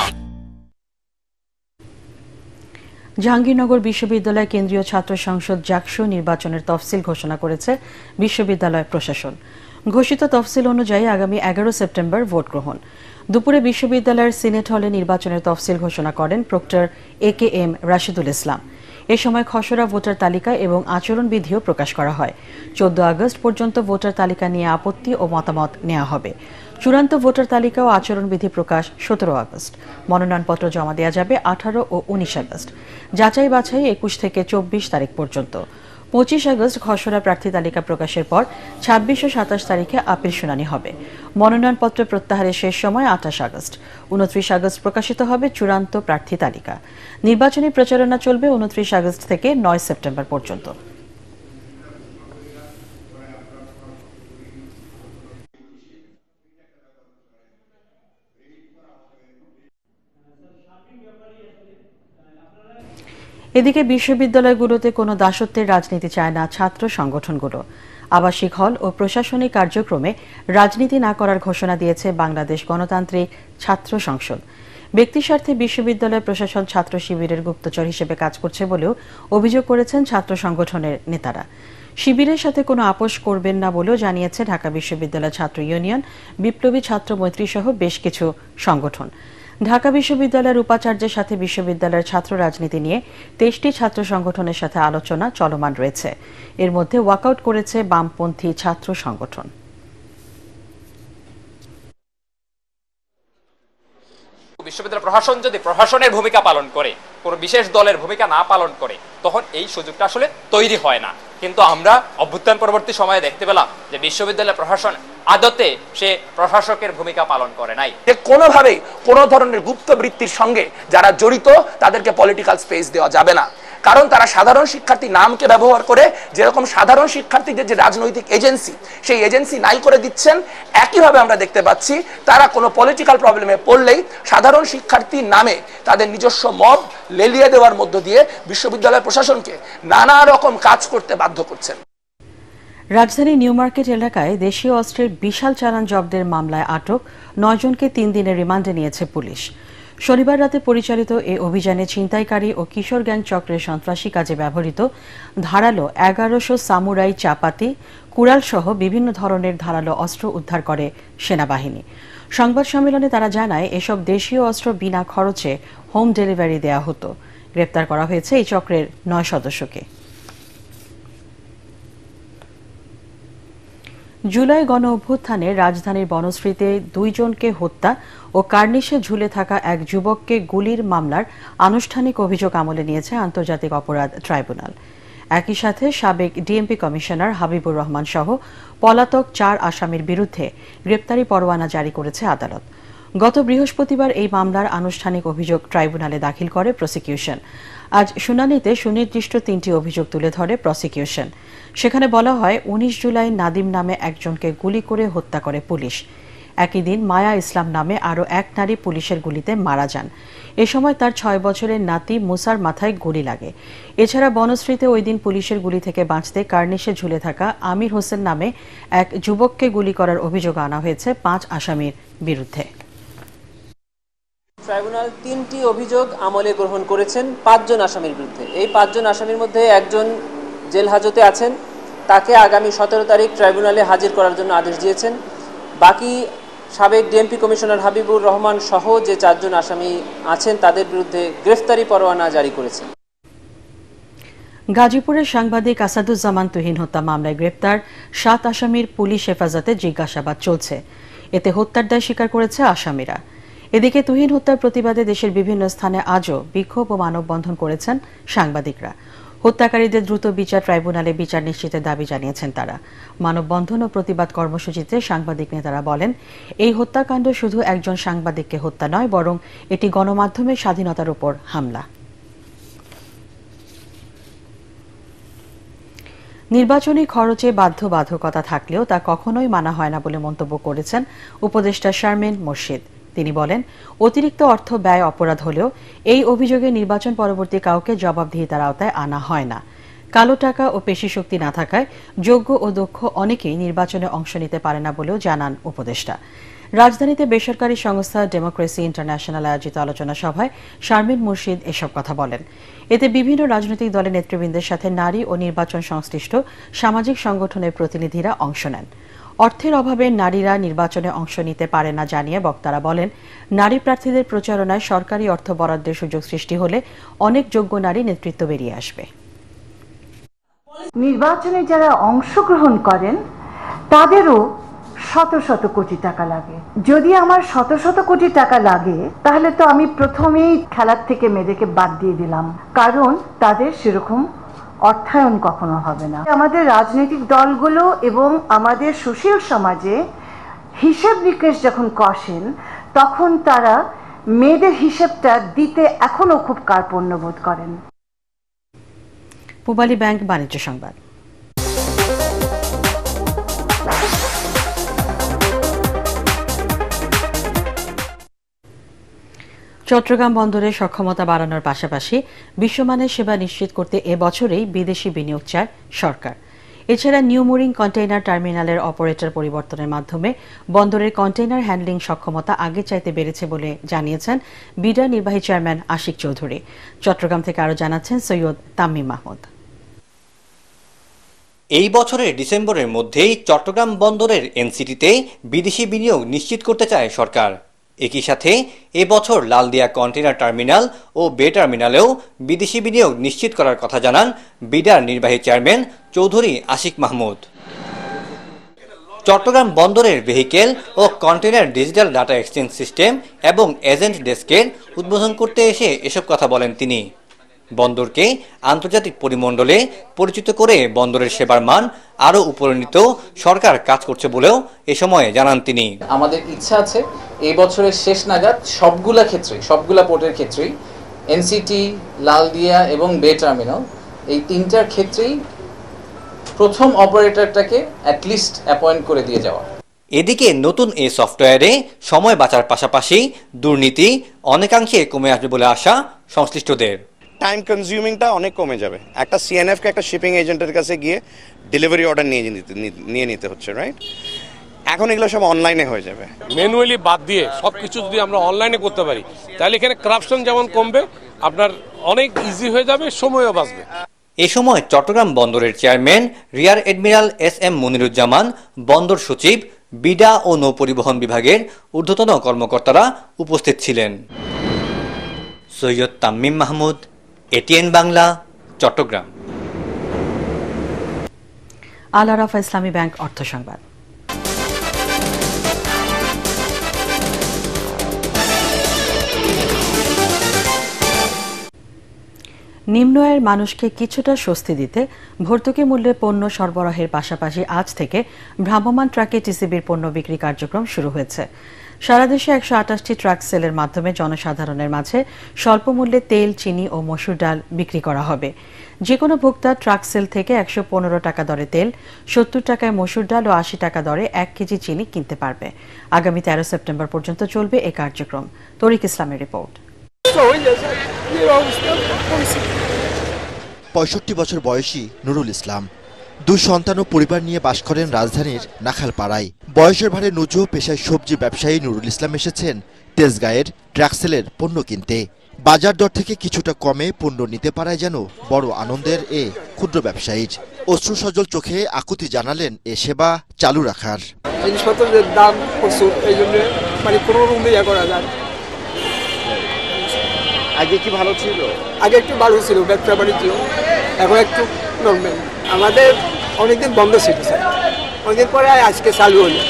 Speaker 1: জাহাঙ্গীরনগর বিশ্ববিদ্যালয় কেন্দ্রীয় ছাত্র সংসদ জাকসু নির্বাচনের তফসিল ঘোষণা করেছে বিশ্ববিদ্যালয় প্রশাসন। ঘোষিত তফসিল অনুযায়ী আগামী 11 সেপ্টেম্বর ভোট গ্রহণ। দুপুরে বিশ্ববিদ্যালয়ের সিনেট হলে নির্বাচনের তফসিল ঘোষণা করেন প্রক্টর AKM রাশিদুল ইসলাম। এ সময় খসড়া ভোটার তালিকা এবং আচরণবিধিও প্রকাশ করা হয়। 14 আগস্ট পর্যন্ত ভোটার তালিকা নিয়ে আপত্তি ও মতামত নেওয়া হবে। চূড়ান্ত ভোটার তালিকা ও আচরণবিধি প্রকাশ 17 আগস্ট। মনোনয়নপত্র জমা দেওয়া যাবে 18 ও 19 আগস্ট। যাচাই বাছাই 21 থেকে 24 তারিখ পর্যন্ত। 25 আগস্ট খসড়া প্রার্থী তালিকা প্রকাশের পর 26 ও 27 তারিখে আপিল শুনানি হবে। মনোনয়নপত্র প্রত্যাহারের শেষ সময় 28 আগস্ট। 29 আগস্ট প্রকাশিত হবে চূড়ান্ত প্রার্থী তালিকা। নির্বাচনী প্রচারণা চলবে 29 আগস্ট থেকে 9 সেপ্টেম্বর পর্যন্ত। এদিকে বিশ্ববিদ্যালয়গুলোতে কোনো দাসত্বের রাজনীতি চায় না ছাত্র সংগঠনগুলো। আবাসিক হল ও প্রশাসনিক কার্যক্রমে রাজনীতি না করার ঘোষণা দিয়েছে বাংলাদেশ গণতান্ত্রিক ছাত্র সংসদ। ব্যক্তিস্বার্থে বিশ্ববিদ্যালয় প্রশাসন ছাত্র শিবিরের গুপ্তচর হিসেবে কাজ করছে বলেও অভিযোগ করেছেন ছাত্র সংগঠনের নেতারা। শিবিরের সাথে কোনো আপোষ করবেন না বলেও জানিয়েছে ঢাকা বিশ্ববিদ্যালয় ছাত্র ইউনিয়ন, বিপ্লবী ছাত্র মৈত্রী সহ বেশ কিছু সংগঠন। ঢাকা বিশ্ববিদ্যালয়ের উপাচার্যের সাথে বিশ্ববিদ্যালয়ের ছাত্র রাজনীতি নিয়ে 23টি ছাত্র সংগঠনের সাথে আলোচনা চলমান রয়েছে। এর মধ্যে ওয়াকআউট করেছে বামপন্থী ছাত্র সংগঠন।
Speaker 17: বিশ্ববিদ্যালয় প্রশাসন যদি প্রশাসনের ভূমিকা পালন করে, কোনো বিশেষ দলের ভূমিকা না পালন করে, তখন এই সুযোগটা আসলে তৈরি হয় না। কিন্তু আমরা অভ্যুত্থান পরবর্তী সময়ে দেখতে পেলাম যে বিশ্ববিদ্যালয় প্রশাসন আদতে সে প্রশাসকের ভূমিকা পালন করে নাই।
Speaker 18: কোনোভাবেই কোনো ধরনের গুপ্ত বৃত্তির সঙ্গে যারা জড়িত তাদেরকে পলিটিক্যাল স্পেস দেওয়া যাবে না। কারণ তারা সাধারণ শিক্ষার্থী নামকে ব্যবহার করে যেরকম সাধারণ শিক্ষার্থীদের যে রাজনৈতিক এজেন্সি, সেই এজেন্সি নাই করে দিচ্ছেন। একইভাবে আমরা দেখতে পাচ্ছি তারা কোনো পলিটিক্যাল প্রবলেমে পড়লেই সাধারণ শিক্ষার্থীর নামে তাদের নিজস্ব মত লেলিয়ে দেওয়ার মধ্য দিয়ে বিশ্ববিদ্যালয় প্রশাসনকে নানা রকম কাজ করতে বাধ্য করছেন।
Speaker 1: রাজধানী নিউ মার্কেট এলাকায় দেশীয় অস্ত্রের বিশাল চালান জব্দের মামলায় আটক 9 জনকে 3 দিনের রিমান্ডে নিয়েছে পুলিশ। শনিবার রাতে পরিচালিত এ অভিযানে ছিনতাইকারী ও কিশোর গ্যাং চক্রের সন্ত্রাসী কাজে ব্যবহৃত ধারালো 1100 সামুরাই চাপাতি, কুড়াল সহ বিভিন্ন ধরনের ধারালো অস্ত্র উদ্ধার করে সেনাবাহিনী। সংবাদ সম্মেলনে তারা জানায় এসব দেশীয় অস্ত্র বিনা খরচে হোম ডেলিভারি দেয়া হতো। গ্রেপ্তার করা হয়েছে এই চক্রের 9 সদস্যকে। জুলাই গণ অভ্যুত্থানে রাজধানীর বনশ্রীতে 2 জনকে হত্যা ও কার্নিশে ঝুলে থাকা এক যুবককে গুলির মামলার আনুষ্ঠানিক অভিযোগ আমলে নিয়েছে আন্তর্জাতিক অপরাধ ট্রাইব্যুনাল। একই সাথে সাবেক ডিএমপি কমিশনার হাবিবুর রহমান সহ পলাতক 4 আসামির বিরুদ্ধে গ্রেপ্তারি পরোয়ানা জারি করেছে আদালত। গত বৃহস্পতিবার এই মামলার আনুষ্ঠানিক অভিযোগ ট্রাইব্যুনালে দাখিল করে প্রসিকিউশন। আজ শুনানিতে সুনির্দিষ্ট 3টি অভিযোগ তুলে ধরে প্রসিকিউশন। সেখানে বলা হয় 19 জুলাই নাদিম নামে একজনকে গুলি করে হত্যা করে পুলিশ। একই দিন মায়া ইসলাম নামে আরও এক নারী পুলিশের গুলিতে মারা যান। এ সময় তার 6 বছরের নাতি মুসার মাথায় গুলি লাগে। এছাড়া বনশ্রীতে ওই দিন পুলিশের গুলি থেকে বাঁচতে কার্নিশে ঝুলে থাকা আমির হোসেন নামে এক যুবককে গুলি করার অভিযোগ আনা হয়েছে 5 আসামির বিরুদ্ধে।
Speaker 19: ট্রাইব্যুনাল 3টি অভিযোগ আমলে গ্রহণ করেছেন 5 জন আসামির বিরুদ্ধে। এই 5 জন আসামির মধ্যে একজন জেল হাজতে আছেন, তাকে আগামী 17 তারিখ ট্রাইব্যুনালে হাজির করার জন্য আদেশ দিয়েছেন। বাকি সাবেক ডিএমপি কমিশনার হাবিবুর রহমান সহ যে 4 জন আসামি আছেন তাদের বিরুদ্ধে গ্রেফতারি পরোয়ানা জারি করেছেন।
Speaker 1: গাজীপুরের সাংবাদিক আসাদুজ্জামান তুহিন হত্যা মামলায় গ্রেপ্তার 7 আসামির পুলিশ হেফাজতে জিজ্ঞাসাবাদ চলছে। এতে হত্যার দায় স্বীকার করেছে আসামিরা। এদিকে তুহিন হত্যার প্রতিবাদে দেশের বিভিন্ন স্থানে আজও বিক্ষোভ ও মানববন্ধন করেছেন সাংবাদিকরা। হত্যাকারীদের দ্রুত বিচার ট্রাইব্যুনালে বিচার নিশ্চিতের দাবি জানিয়েছেন তারা। মানববন্ধন ও প্রতিবাদ কর্মসূচিতে সাংবাদিক নেতারা বলেন, এই হত্যাকাণ্ড শুধু একজন সাংবাদিককে হত্যা নয়, বরং এটি গণমাধ্যমের স্বাধীনতার উপর হামলা। নির্বাচনী খরচে বাধ্যবাধকতা থাকলেও তা কখনোই মানা হয় না বলে মন্তব্য করেছেন উপদেষ্টা শারমিন মোর্শেদ। তিনি বলেন, অতিরিক্ত অর্থ ব্যয় অপরাধ হলেও এই অভিযোগে নির্বাচন পরবর্তী কাউকে জবাবদিহিতার আওতায় আনা হয় না। কালো টাকা ও পেশিশক্তি না থাকায় যোগ্য ও দক্ষ অনেকেই নির্বাচনে অংশ নিতে পারে না বলেও জানান উপদেষ্টা। রাজধানীতে বেসরকারি সংস্থা ডেমোক্রেসি ইন্টারন্যাশনাল আয়োজিত আলোচনা সভায় শারমিন মুর্শিদ এসব কথা বলেন। এতে বিভিন্ন রাজনৈতিক দলের নেতৃবৃন্দের সাথে নারী ও নির্বাচন সংশ্লিষ্ট সামাজিক সংগঠনের প্রতিনিধিরা অংশ নেন। অর্থের অভাবে নারীরা নির্বাচনে অংশ নিতে পারে না জানিয়ে বক্তারা বলেন, নারী প্রার্থীদের প্রচারণায় সরকারি অর্থ বরাদ্দের সুযোগ সৃষ্টি হলে অনেক যোগ্য নারী নেতৃত্ব বেরিয়ে আসবে।
Speaker 20: নির্বাচনে যারা অংশগ্রহণ করেন তাদেরও শত শত কোটি টাকা লাগে। যদি আমার শত শত কোটি টাকা লাগে তাহলে তো আমি প্রথমেই খেলার থেকে মেয়েদেরকে বাদ দিয়ে দিলাম, কারণ তাদের সেরকম অর্থায়ন কখনো হবে না। আমাদের রাজনৈতিক দলগুলো এবং আমাদের সুশীল সমাজে হিসেব নিকেশ যখন কষেন তখন তারা মেয়েদের হিসেবটা দিতে এখনো খুব কার্পণ্য বোধ করেন।
Speaker 1: পূবালী ব্যাংক বাণিজ্য সংবাদ। চট্টগ্রাম বন্দরের সক্ষমতা বাড়ানোর পাশাপাশি বিশ্বমানের সেবা নিশ্চিত করতে এবছরেই বিদেশি বিনিয়োগ চায় সরকার। এছাড়া নিউ মুরিং কন্টেইনার টার্মিনালের অপারেটর পরিবর্তনের মাধ্যমে বন্দরের কন্টেইনার হ্যান্ডলিং সক্ষমতা আগে চাইতে বেড়েছে বলে জানিয়েছেন বিডা নির্বাহী চেয়ারম্যান আশিক চৌধুরী। চট্টগ্রাম থেকে আরও জানাচ্ছেন সৈয়দ তামিম মাহমুদ।
Speaker 21: এই বছরের ডিসেম্বরের মধ্যেই চট্টগ্রাম বন্দরের এনসিটিতে বিদেশি বিনিয়োগ নিশ্চিত করতে চায় সরকার। একই সাথে এবছর লালদিয়া কন্টেইনার টার্মিনাল ও বে টার্মিনালেও বিদেশি বিনিয়োগ নিশ্চিত করার কথা জানান বিডার নির্বাহী চেয়ারম্যান চৌধুরী আশিক মাহমুদ। চট্টগ্রাম বন্দরের ভেহিকেল ও container digital data exchange system এবং এজেন্ট ডেস্কের উদ্বোধন করতে এসে এসব কথা বলেন তিনি। বন্দরকে আন্তর্জাতিক পরিমণ্ডলে পরিচিত করে বন্দরের সেবার মান আরও উপরে নিতেও সরকার কাজ করছে বলেও এ সময় জানান তিনি।
Speaker 22: আমাদের ইচ্ছা আছে এই বছরের শেষ নাগাদ সবগুলা পোর্টের ক্ষেত্রেই এনসিটি, লালদিয়া এবং বে টার্মিনাল এই তিনটার ক্ষেত্রেই প্রথম অপারেটরটাকে অ্যাটলিস্ট অ্যাপয়েন্ট করে দিয়ে যাওয়া।
Speaker 21: এদিকে নতুন এই সফটওয়্যারে সময় বাঁচার পাশাপাশি দুর্নীতি অনেকাংশে কমে আসবে বলে আশা সংশ্লিষ্টদের।
Speaker 23: টাইম কনজিউমিংটা অনেক কমে যাবে। একটা সিএনএফকে একটা শিপিং এজেন্টের কাছে গিয়ে ডেলিভারি অর্ডার নিয়ে নিতে হচ্ছে, রাইট? এখন এগুলো সব অনলাইনে হয়ে যাবে।
Speaker 24: ম্যানুয়ালি বাদ দিয়ে সবকিছু যদি আমরা অনলাইনে করতে পারি তাহলে এখানে করাপশন যেমন কমবে, আপনার অনেক ইজি হয়ে যাবে, সময়ও বাঁচবে।
Speaker 21: এ সময় চট্টগ্রাম বন্দরের চেয়ারম্যান রিয়ার এডমিরাল SM মনিরুজ্জামান, বন্দর সচিব, বিডা ও নৌপরিবহন বিভাগের ঊর্ধ্বতন কর্মকর্তারা উপস্থিত ছিলেন। সৈয়দ তামিম মাহমুদ, ATN বাংলা, চট্টগ্রাম।
Speaker 1: আল আরাফা ইসলামী ব্যাংক অর্থ সংবাদ। নিম্ন আয়ের মানুষকে কিছুটা স্বস্তি দিতে ভর্তুকি মূল্যে পণ্য সরবরাহের পাশাপাশি আজ থেকে ভ্রাম্যমাণ ট্রাকে টিসিবির পণ্য বিক্রি কার্যক্রম শুরু হয়েছে। সারা দেশে 128টি ট্রাক সেলের মাধ্যমে জনসাধারণের মাঝে স্বল্প মূল্যে তেল, চিনি ও মসুর ডাল বিক্রি করা হবে। যে কোনো ভোক্তা ট্রাক সেল থেকে 115 টাকা দরে তেল, 70 টাকায় মসুর ডাল ও 80 টাকা দরে 1 কেজি চিনি কিনতে পারবে। আগামী 13 সেপ্টেম্বর পর্যন্ত চলবে এই কার্যক্রম। তরিক ইসলামের রিপোর্ট।
Speaker 25: 65 বছর বয়সী নুরুল ইসলাম 2 সন্তান ও পরিবার নিয়ে বাস করেন রাজধানীর নাখালপাড়ায়। বয়সের ভারে নুজু পেশায় সবজি ব্যবসায়ী নুরুল ইসলাম এসেছেন তেজগাঁয়ের ট্রাকসেলের পণ্য কিনতে। বাজার দর থেকে কিছুটা কমে পণ্য নিতে পারায় যেন বড় আনন্দের এ ক্ষুদ্র ব্যবসায়ীর। অশ্রু সজল চোখে আকুতি জানালেন এ সেবা চালু রাখার।
Speaker 26: জিনিসপত্রের দাম প্রচুর, এই জন্য মানে কোনো রকম ইয়া করা যায়।
Speaker 23: আগে কি ভালো ছিল?
Speaker 26: আগে একটু ভালো ছিল ব্যবসা বাণিজ্য, এখন একটু নর্মাল। আমাদের অনেকদিন বন্ধ ছিল স্যার, অনেকদিন পরে আজকে চালু হলো।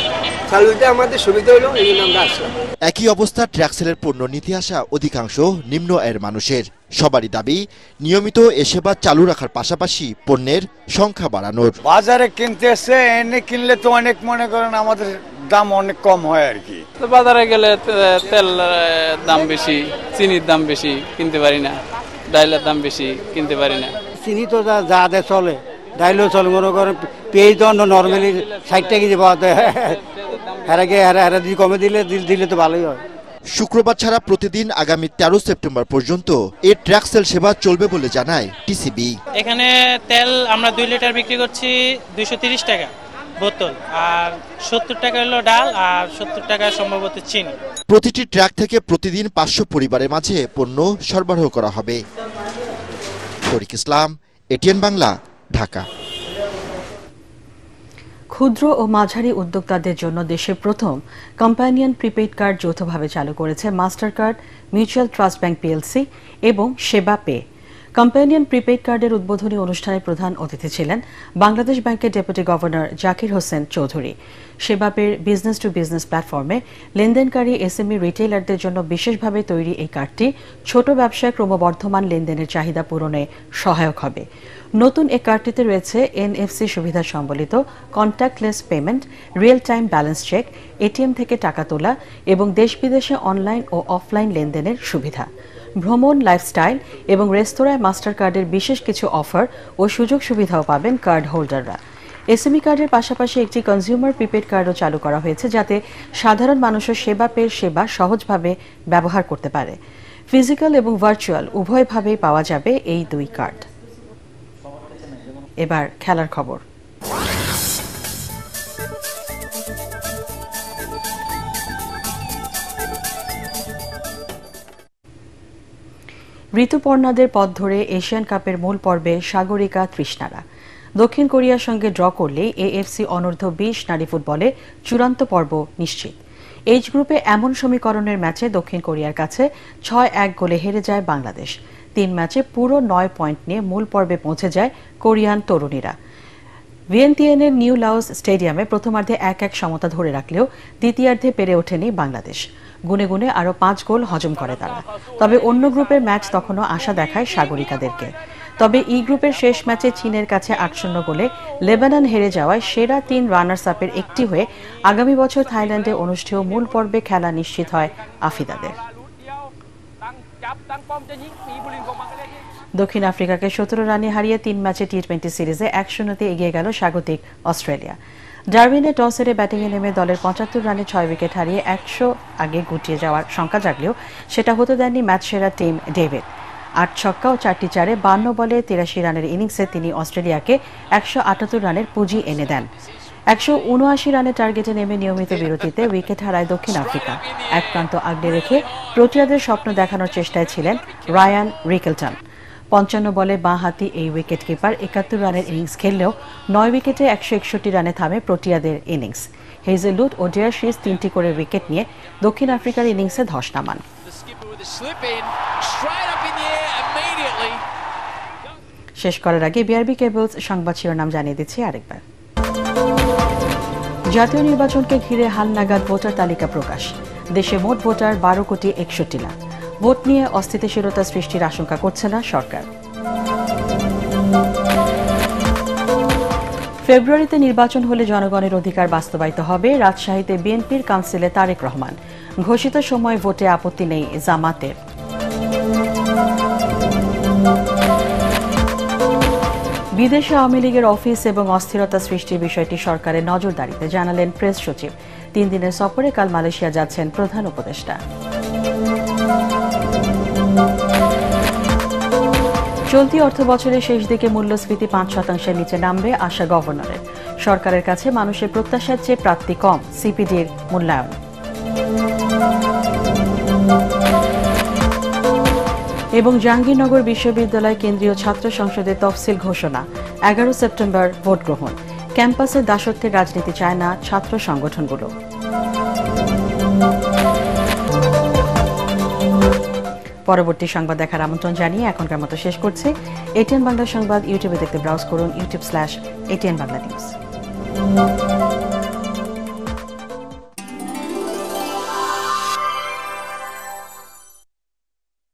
Speaker 26: চালু হতে আমাদের সুবিধা হলো, এই জন্য আমরা আসলাম।
Speaker 25: একই অবস্থা ট্রাকসেলের পণ্য নিতে আসা অধিকাংশ নিম্ন আয়ের মানুষের। সবারই দাবি নিয়মিত এ সেবা চালু রাখার পাশাপাশি পণ্যের সংখ্যা বাড়ানোর।
Speaker 27: বাজারে কিনতে এসে এনে কিনলে তো অনেক মনে করেন আমাদের দাম অনেক কম হয় আর কি।
Speaker 28: বাজারে গেলে তেল দাম বেশি, চিনির দাম বেশি, কিনতে পারি না। ডাইলের দাম বেশি, কিনতে পারি না।
Speaker 29: চিনি তো যা দেয় চলে, ডাইলও চলে। মনে করেন পেঁয়াজ তো নর্মালি 60 টাকা কেজি পাওয়া যায়, হেরা যদি কমে দিলে তো ভালোই হয়।
Speaker 25: শুক্রবার ছাড়া প্রতিদিন আগামী 13 সেপ্টেম্বর পর্যন্ত এই ট্রাকসেল সেবা চলবে বলে জানায় টিসিবি।
Speaker 30: এখানে তেল আমরা 2 লিটার বিক্রি করছি 230 টাকা,
Speaker 2: বোতল, আর 70 টাকা হলো ডাল, আর 70 টাকা সম্ভবত চিনি।
Speaker 25: প্রতিটি ট্রাক থেকে প্রতিদিন 500 পরিবারের মাঝে পণ্য সরবরাহ করা হবে। তরিক ইসলাম, এটিএন বাংলা, ঢাকা।
Speaker 1: ক্ষুদ্র ও মাঝারি উদ্যোক্তাদের জন্য দেশের প্রথম কম্প্যানিয়ন প্রিপেইড কার্ড যৌথভাবে চালু করেছে master card, mutual trust bank PLC এবং সেবা পে। কম্প্যানিয়ন প্রিপেইড কার্ডের উদ্বোধনী অনুষ্ঠানে প্রধান অতিথি ছিলেন বাংলাদেশ ব্যাংকের ডেপুটি গভর্নর জাকির হোসেন চৌধুরী। সেবা পের বিজনেস টু বিজনেস প্ল্যাটফর্মে লেনদেনকারী এসএমই রিটেইলারদের জন্য বিশেষভাবে তৈরি এই কার্ডটি ছোট ব্যবসায় ক্রমবর্ধমান লেনদেনের চাহিদা পূরণে সহায়ক হবে। নতুন এই কার্ডটিতে রয়েছে এনএফসি সুবিধা সম্বলিত contactless payment, real time balance check, ATM থেকে টাকা তোলা এবং দেশ বিদেশে অনলাইন ও অফলাইন লেনদেনের সুবিধা। ভ্রমণ, লাইফস্টাইল এবং রেস্তোরাঁয় মাস্টার কার্ডের বিশেষ কিছু অফার ও সুযোগ সুবিধাও পাবেন কার্ড হোল্ডাররা। এসএমই কার্ডের পাশাপাশি একটি কনজিউমার প্রিপেড কার্ডও চালু করা হয়েছে, যাতে সাধারণ মানুষের সেবা পের সেবা সহজভাবে ব্যবহার করতে পারে। ফিজিক্যাল এবং ভার্চুয়াল উভয়ভাবেই পাওয়া যাবে এই দুই কার্ড। এবার খেলার খবর। ঋতুপর্ণাদের পথ ধরে এশিয়ান কাপের মূল পর্বে সাগরিকা তৃষ্ণারা দক্ষিণ কোরিয়ার সঙ্গে ড্র করলেই এএফসি অনূর্ধ্ব 20 নারী ফুটবলে চূড়ান্ত পর্ব নিশ্চিত। এইচ গ্রুপে এমন সমীকরণের ম্যাচে দক্ষিণ কোরিয়ার কাছে 6-1 গোলে হেরে যায় বাংলাদেশ। 3 ম্যাচে পুরো 9 পয়েন্ট নিয়ে মূল পর্বে পৌঁছে যায় কোরিয়ান তরুণীরা। ভিয়েন্তিয়ানের নিউ লাওস স্টেডিয়ামে প্রথমার্ধে 1-1 সমতা ধরে রাখলেও দ্বিতীয়ার্ধে পেরে ওঠেনি বাংলাদেশ। গুনে গুনে আরও 5 গোল হজম করে তারা। তবে অন্য গ্রুপের ম্যাচ তখনও আশা দেখায় সাগরিকাদেরকে। তবে ই গ্রুপের শেষ ম্যাচে চীনের কাছে 8-0 গোলে লেবানন হেরে যাওয়ায় সেরা 3 রানার্স আপের একটি হয়ে আগামী বছর থাইল্যান্ডে অনুষ্ঠেয় মূল পর্বে খেলা নিশ্চিত হয় আফিদাদের। দক্ষিণ আফ্রিকাকে 17 রানে হারিয়ে 3 ম্যাচে টি20 সিরিজে 1-0 এগিয়ে গেল স্বাগতিক অস্ট্রেলিয়া। ডারউইনে টস হেরে ব্যাটিংয়ে নেমে দলের 75 রানে 6 উইকেট হারিয়ে 100 আগে গুটিয়ে যাওয়ার শঙ্কা জাগলেও সেটা হতে দেননি ম্যাচ সেরা টিম ডেভিড। 8 ছক্কা ও 4টি চারে 52 বলে 83 রানের ইনিংসে তিনি অস্ট্রেলিয়াকে 178 রানের পুঁজি এনে দেন। 179 রানের টার্গেটে নেমে নিয়মিত বিরতিতে উইকেট হারায় দক্ষিণ আফ্রিকা। এক প্রান্ত আগলে রেখে প্রোটিয়াদের স্বপ্ন দেখানোর চেষ্টায় ছিলেন রায়ান রিকেলটন। 55 বলে বাঁ-হাতি এই উইকেট কিপার 71 রানের ইনিংস খেললেও 9 উইকেটে 161 রানে থামে প্রোটিয়াদের ইনিংস। হেজেলউড ও ডেয়ার শিস 3টি করে উইকেট নিয়ে দক্ষিণ আফ্রিকার ইনিংসে ধস নামান। শেষ করার আগে বিআরবি কেবলস সংবাদ শিরোনাম জানিয়ে দিচ্ছি আরেকবার। জাতীয় নির্বাচনকে ঘিরে হালনাগাদ ভোটার তালিকা প্রকাশ। দেশে মোট ভোটার 12,61 লাখ। ভোট নিয়ে অস্থিতিশীলতা সৃষ্টির আশঙ্কা করছে না সরকার। ফেব্রুয়ারিতে নির্বাচন হলে জনগণের অধিকার বাস্তবায়িত হবে। রাজশাহীতে বিএনপির কাউন্সিলে তারেক রহমান। ঘোষিত সময় ভোটে আপত্তি নেই জামাতের। বিদেশে আওয়ামী লীগের অফিস এবং অস্থিরতা সৃষ্টির বিষয়টি সরকারের নজরদারিতে জানালেন প্রেস সচিব। 3 দিনের সফরে কাল মালয়েশিয়া যাচ্ছেন প্রধান উপদেষ্টা। চলতি অর্থ বছরের শেষ দিকে মূল্যস্ফীতি 5% নিচে নামবে আশা গভর্নরের। সরকারের কাছে মানুষের প্রত্যাশার চেয়ে প্রাপ্তি কম, সিপিডির মূল্যায়ন। এবং জাহাঙ্গীরনগর বিশ্ববিদ্যালয় কেন্দ্রীয় ছাত্র সংসদের তফসিল ঘোষণা। 11 সেপ্টেম্বর ভোট গ্রহণ। ক্যাম্পাসের দাসত্বের রাজনীতি চায় না ছাত্র সংগঠনগুলো। পরবর্তী সংবাদ দেখার আমন্ত্রণ জানিয়ে এখনকার মতো শেষ করছে। এটিএন বাংলা সংবাদ ইউটিউবে দেখতে ব্রাউজ করুন youtube/ATN Bangla News।